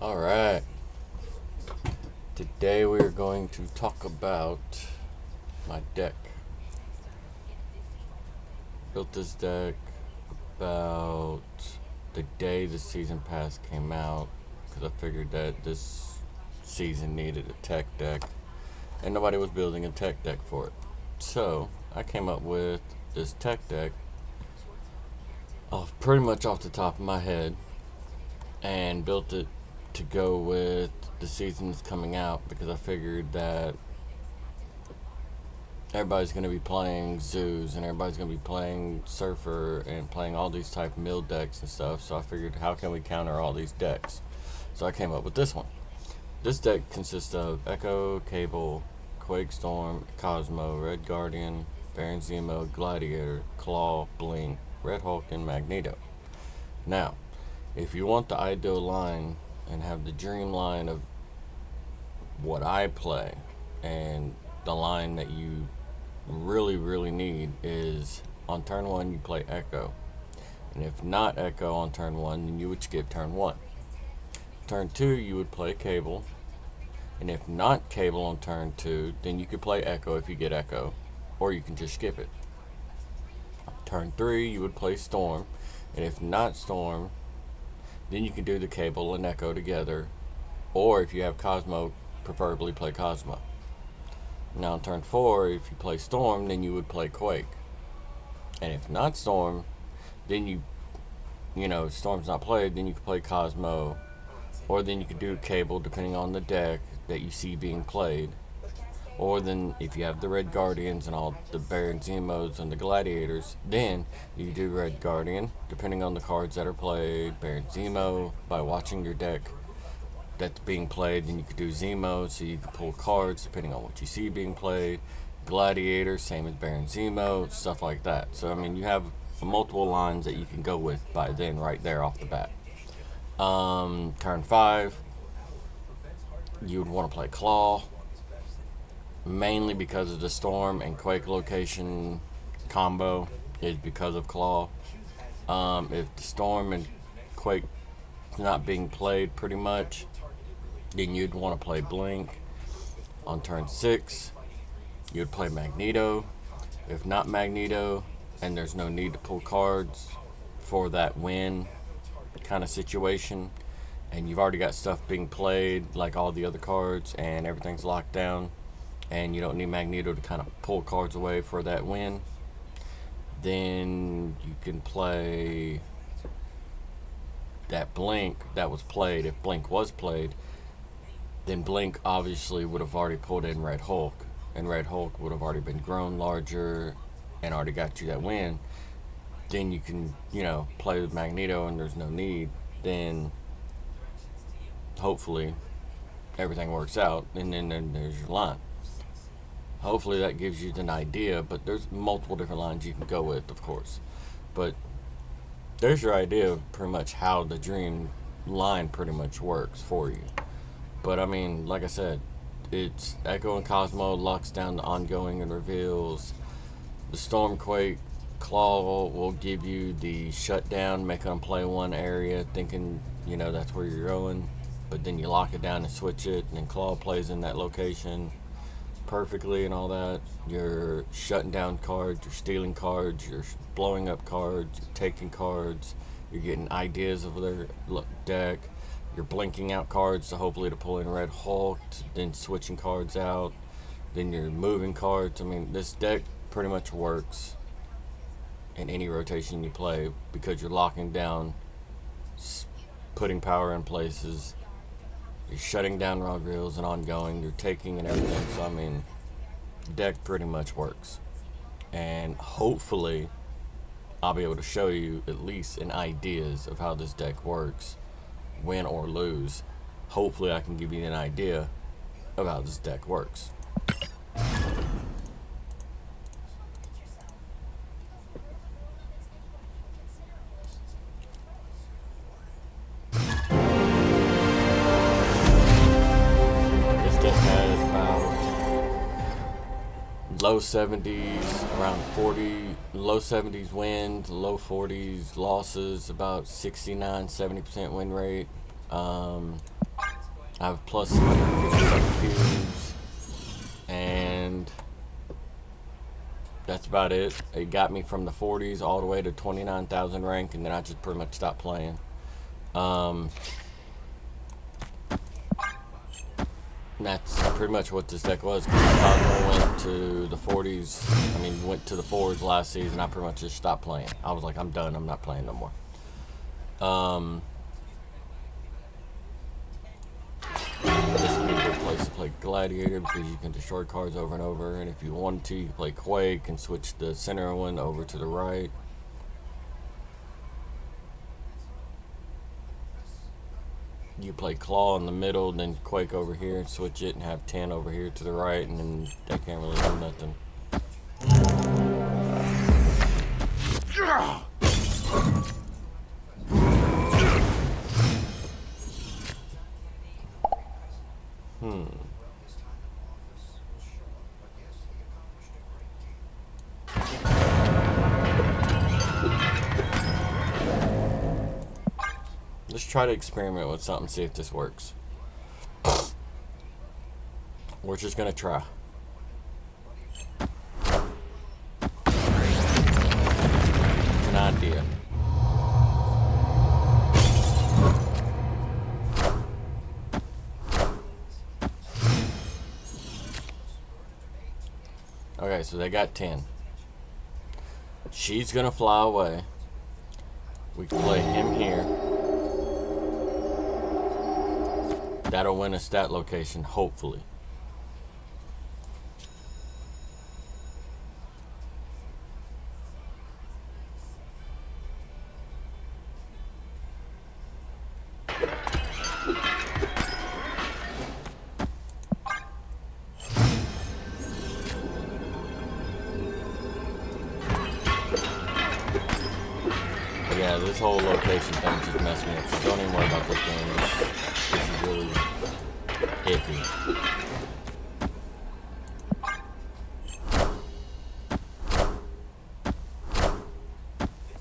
Alright, today we are going to talk about my deck. Built this deck about the day the season pass came out because I figured that this season needed a tech deck and nobody was building a tech deck for it. So I came up with this tech deck pretty much off the top of my head and built it to go with the season that's coming out because I figured that everybody's going to be playing zoos and everybody's going to be playing surfer and playing all these type of mill decks and stuff. So I figured, how can we counter all these decks? So I came up with this one. This deck consists of Echo, Cable, Quake Storm, Cosmo, Red Guardian, Baron Zemo, Gladiator, Claw, Blink, Red Hulk, and Magneto. Now, if you want the ideal line and have the dream line of what I play, and the line that you really need is on turn 1 you play Echo, and if not Echo on turn 1 then you would skip turn 1. Turn 2 you would play Cable, and if not Cable on turn 2 then you could play Echo if you get Echo, or you can just skip it. Turn 3 you would play Storm, and if not Storm then you can do the Cable and Echo together, or if you have Cosmo, preferably play Cosmo. Now on turn 4, if you play Storm, then you would play Quake. And if not Storm, then Storm's not played, then you can play Cosmo, or then you could do Cable depending on the deck that you see being played. Or then if you have the Red Guardians and all the Baron Zemos and the Gladiators, then you do Red Guardian depending on the cards that are played, Baron Zemo by watching your deck that's being played. Then you could do Zemo, so you can pull cards depending on what you see being played. Gladiator, same as Baron Zemo, stuff like that. So I mean, you have multiple lines that you can go with by then, right there off the bat. Turn 5, you would want to play Claw, mainly because of the Storm and Quake location combo is because of Claw. If the Storm and Quake not being played pretty much, then you'd want to play Blink. On turn 6, you'd play Magneto. If not Magneto, and there's no need to pull cards for that win kind of situation, and you've already got stuff being played, like all the other cards, and everything's locked down, and you don't need Magneto to kind of pull cards away for that win, then you can play that Blink that was played. If Blink was played, then Blink obviously would have already pulled in Red Hulk, and Red Hulk would have already been grown larger and already got you that win. Then you can, play with Magneto and there's no need. Then hopefully everything works out, and then there's your line. Hopefully that gives you an idea, but there's multiple different lines you can go with, of course. But there's your idea of pretty much how the dream line pretty much works for you. But I mean, like I said, it's Echo and Cosmo locks down the ongoing and reveals. The Stormquake Claw will give you the shutdown, making them play one area, thinking that's where you're going. But then you lock it down and switch it, and then Claw plays in that location perfectly and all that. You're shutting down cards, you're stealing cards, you're blowing up cards, you're taking cards, you're getting ideas of their deck. You're blinking out cards to hopefully to pull in Red Hulk, then switching cards out, then you're moving cards. I mean, this deck pretty much works in any rotation you play because you're locking down, putting power in places, you're shutting down reveals and ongoing, you're taking and everything. So I mean, the deck pretty much works. And hopefully I'll be able to show you at least an ideas of how this deck works, win or lose. Hopefully I can give you an idea of how this deck works. This deck has about low 70s, around 40, low 70s wins, low 40s losses, about 69-70% win rate. I have plus 157 cubes, and that's about it. It got me from the 40s all the way to 29,000 rank, and then I just pretty much stopped playing. That's pretty much what this deck was. Cosmo went to the 40s. I mean, went to the 4s last season. I pretty much just stopped playing. I was like, I'm done. I'm not playing no more. This would be a good place to play Gladiator because you can destroy cards over and over. And if you wanted to, you can play Quake and switch the center one over to the right. You play Claw in the middle, then Quake over here and switch it and have 10 over here to the right, and then they can't really do nothing. Let's try to experiment with something, see if this works. We're just gonna try. It's an idea. Okay, so they got 10. She's gonna fly away. We can play him here. That'll win a stat location, hopefully. But yeah, this whole location thing just messed me up, so don't even worry about this game. This is really iffy.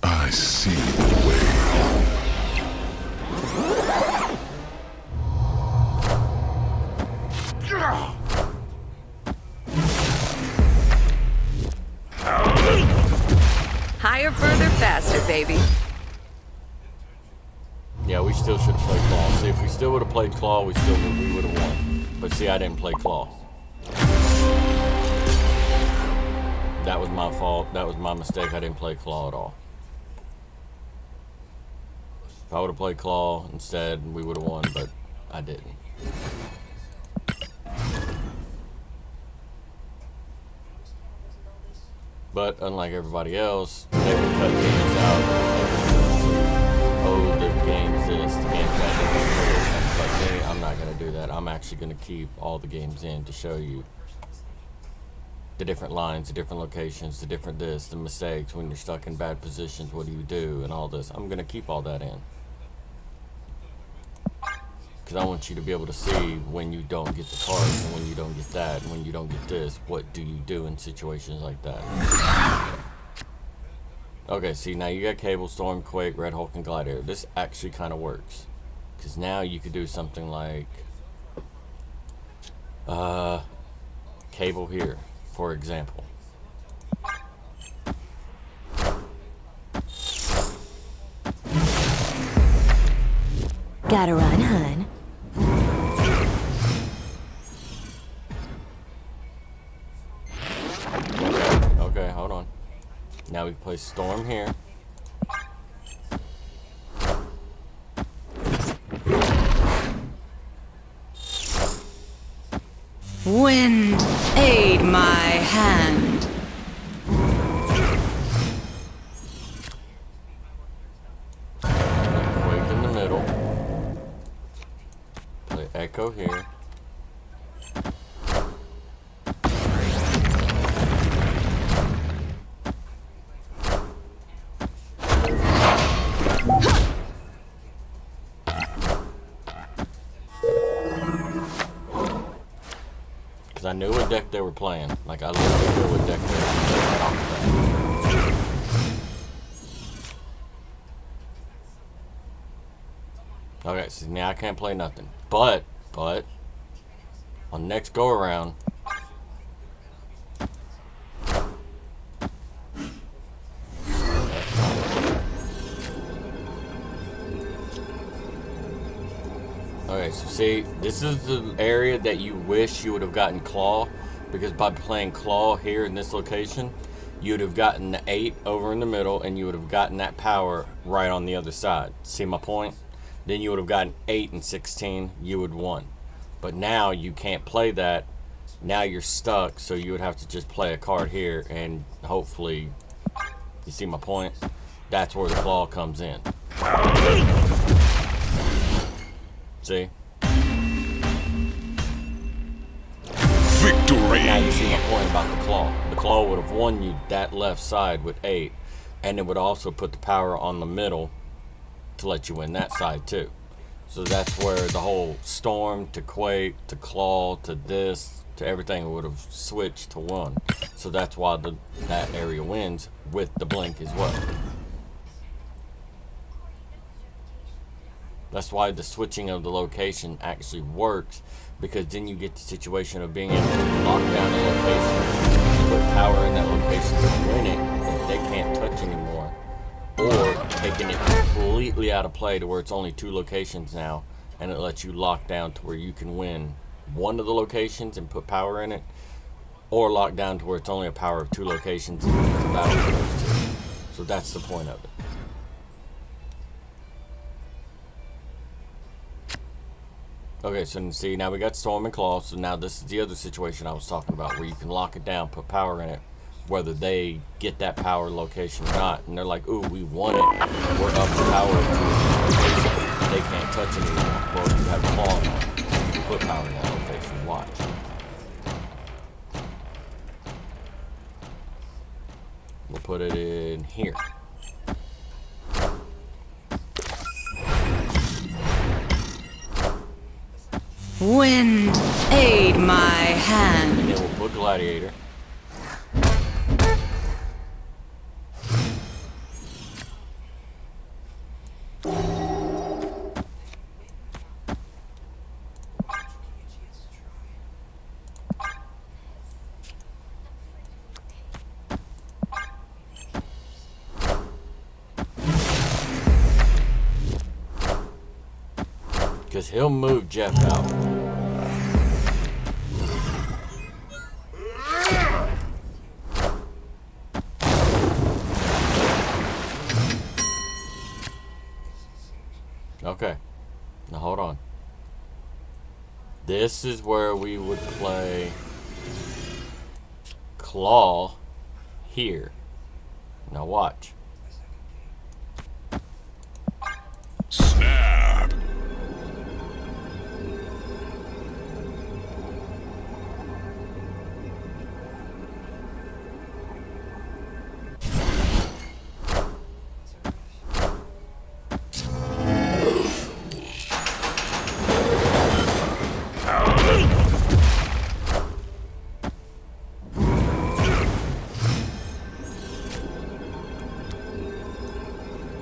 I see the way. Higher, further, faster, baby. Yeah, we still should have played Claw. See, if we still would have played Claw, we would have won. But see, I didn't play Claw. That was my fault. That was my mistake. I didn't play Claw at all. If I would have played Claw instead, we would have won, but I didn't. But unlike everybody else, they would cut games out. Oh, the game's this, the game's that. But me, I'm not going to do that. I'm actually going to keep all the games in to show you the different lines, the different locations, the different this, the mistakes, when you're stuck in bad positions, what do you do, and all this. I'm going to keep all that in. Because I want you to be able to see when you don't get the cards, and when you don't get that, and when you don't get this, what do you do in situations like that. Okay, see, now you got Cable, Storm, Quake, Red Hulk, and Gladiator. This actually kind of works. Because now you could do something like Cable here, for example. Gotta run, hun. Okay, hold on. Now we play Storm here. Wind, aid my hand. Quake in the middle. Play Echo here. Because I knew what deck they were playing. Like, I literally knew what deck they were playing right off the bat. Okay, so now I can't play nothing. But But on next go around, okay, so see, this is the area that you wish you would have gotten Claw, because by playing Claw here in this location, you would have gotten the 8 over in the middle, and you would have gotten that power right on the other side. See my point? Then you would have gotten 8 and 16, you would won. But now you can't play that. Now you're stuck, so you would have to just play a card here, and hopefully, you see my point? That's where the Claw comes in. See? Victory! Now you see my point about the Claw. The Claw would have won you that left side with 8, and it would also put the power on the middle to let you win that side too. So that's where the whole Storm to Quake to Claw to this to everything would have switched to 1. So that's why that area wins with the blink as well. That's why the switching of the location actually works, because then you get the situation of being able to lock down a location, put power in that location to win it that they can't touch anymore, or taking it completely out of play to where it's only 2 locations now, and it lets you lock down to where you can win one of the locations and put power in it, or lock down to where it's only a power of 2 locations and it's a battle for those 2. So that's the point of it. Okay, so see, now we got Storm and Claw, so now this is the other situation I was talking about, where you can lock it down, put power in it, whether they get that power location or not, and they're like, ooh, we won it, we're up the power to this location, they can't touch it anymore. Well, you have Claw now, you can put power in that location, watch. We'll put it in here. Wind, aid my hand. And then we'll put Gladiator. Because he'll move Jeff out. Okay, now hold on. This is where we would play Claw here. Now watch. Snap!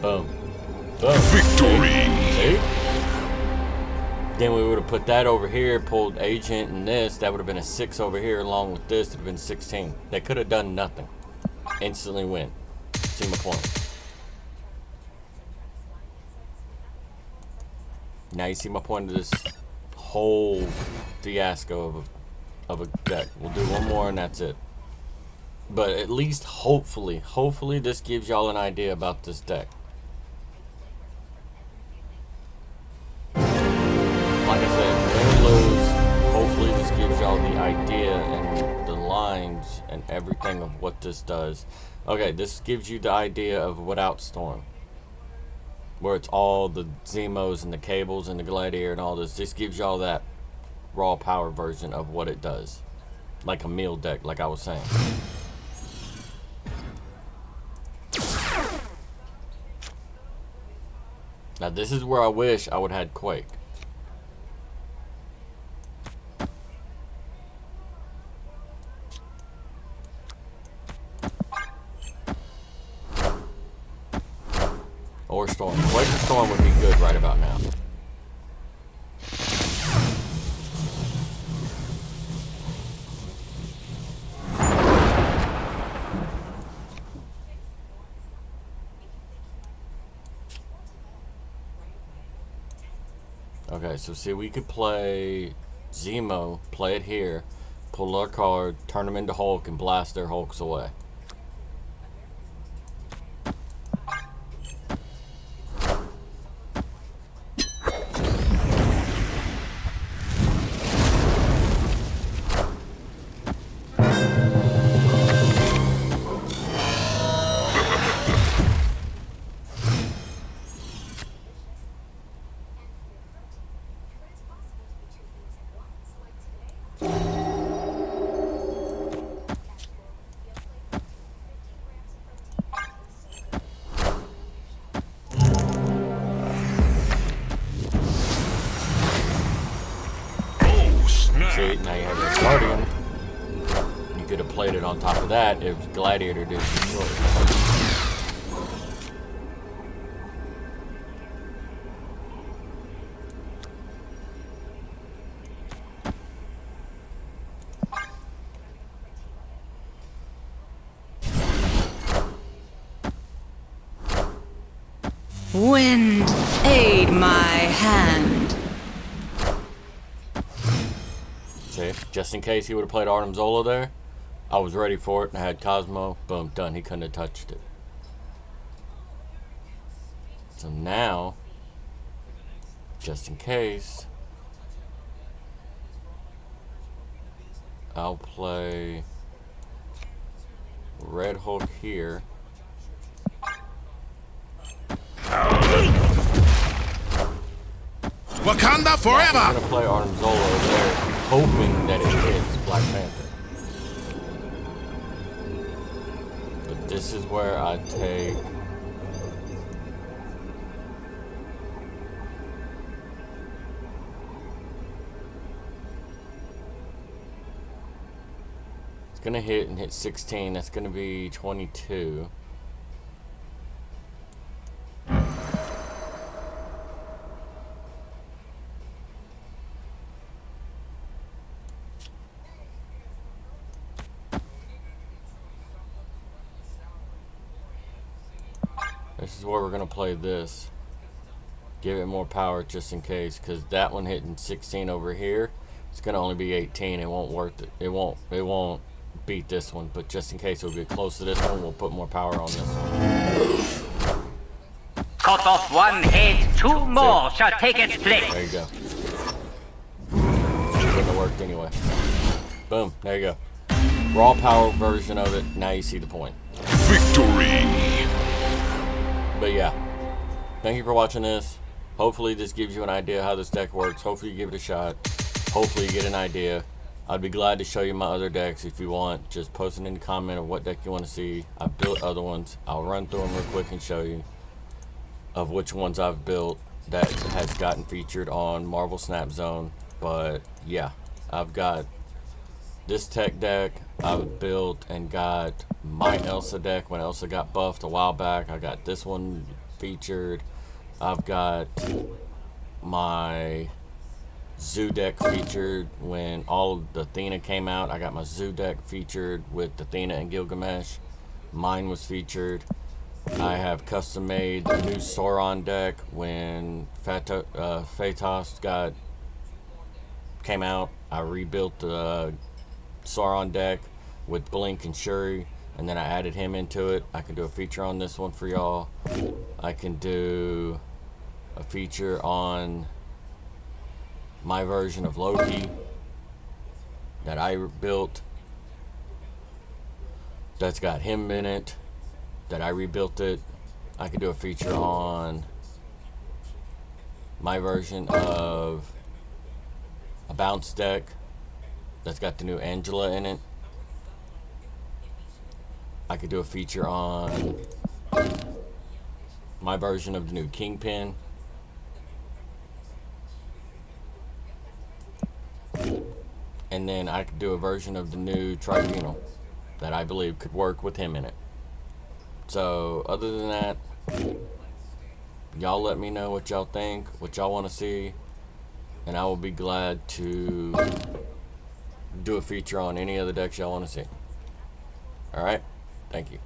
Boom. Boom. Victory! See? Then we would have put that over here, pulled Agent and this. That would have been a 6 over here along with this. It would have been 16. They could have done nothing. Instantly win. See my point? Now you see my point of this whole fiasco of a deck. We'll do one more and that's it. But at least hopefully this gives y'all an idea about this deck. Like I said, win or lose, hopefully this gives y'all the idea and the lines and everything of what this does. Okay, this gives you the idea of without Storm, where it's all the Zemos and the cables and the Gladiator and all this. This gives y'all that raw power version of what it does, like a meal deck, like I was saying. Now this is where I wish I would have had Quake. Or Storm. Quake or Storm would be good right about now. Okay, so see, we could play Zemo, play it here, pull our card, turn them into Hulk, and blast their Hulks away. See, now you have your Guardian. You could have played it on top of that if Gladiator did destroy it. Wind, aid my hand. See, just in case he would have played Artem Zola there, I was ready for it and I had Cosmo. Boom, done. He couldn't have touched it. So now, just in case, I'll play Red Hulk here. Wakanda forever! I'm gonna play Artem Zola over there, hoping that it hits Black Panther. But this is where I take it's gonna hit and hit 16. That's gonna be 22. This is where we're gonna play this. Give it more power just in case, because that one hitting 16 over here, it's gonna only be 18. It won't work. It won't beat this one. But just in case it'll get close to this one, we'll put more power on this one. Cut off one head, two more shall take its place. There you go. Wouldn't have worked anyway. Boom. There you go. Raw power version of it. Now you see the point. Victory! But yeah, thank you for watching this. Hopefully this gives you an idea how this deck works. Hopefully you give it a shot. Hopefully you get an idea. I'd be glad to show you my other decks if you want. Just post it in the comment of what deck you want to see. I've built other ones. I'll run through them real quick and show you of which ones I've built that has gotten featured on Marvel Snap Zone. But yeah, I've got this tech deck. I've built and got my Elsa deck when Elsa got buffed a while back. I got this one featured. I've got my Zoo deck featured when all of the Athena came out. I got my Zoo deck featured with Athena and Gilgamesh. Mine was featured. I have custom made the new Sauron deck when Phaetos came out. I rebuilt the Sauron deck with Blink and Shuri, and then I added him into it. I can do a feature on this one for y'all. I can do a feature on my version of Loki that I built that's got him in it, that I rebuilt it. I could do a feature on my version of a bounce deck that's got the new Angela in it. I could do a feature on my version of the new Kingpin. And then I could do a version of the new Tribunal that I believe could work with him in it. So other than that, y'all let me know what y'all think, what y'all want to see, and I will be glad to do a feature on any other decks y'all want to see. Alright? Thank you.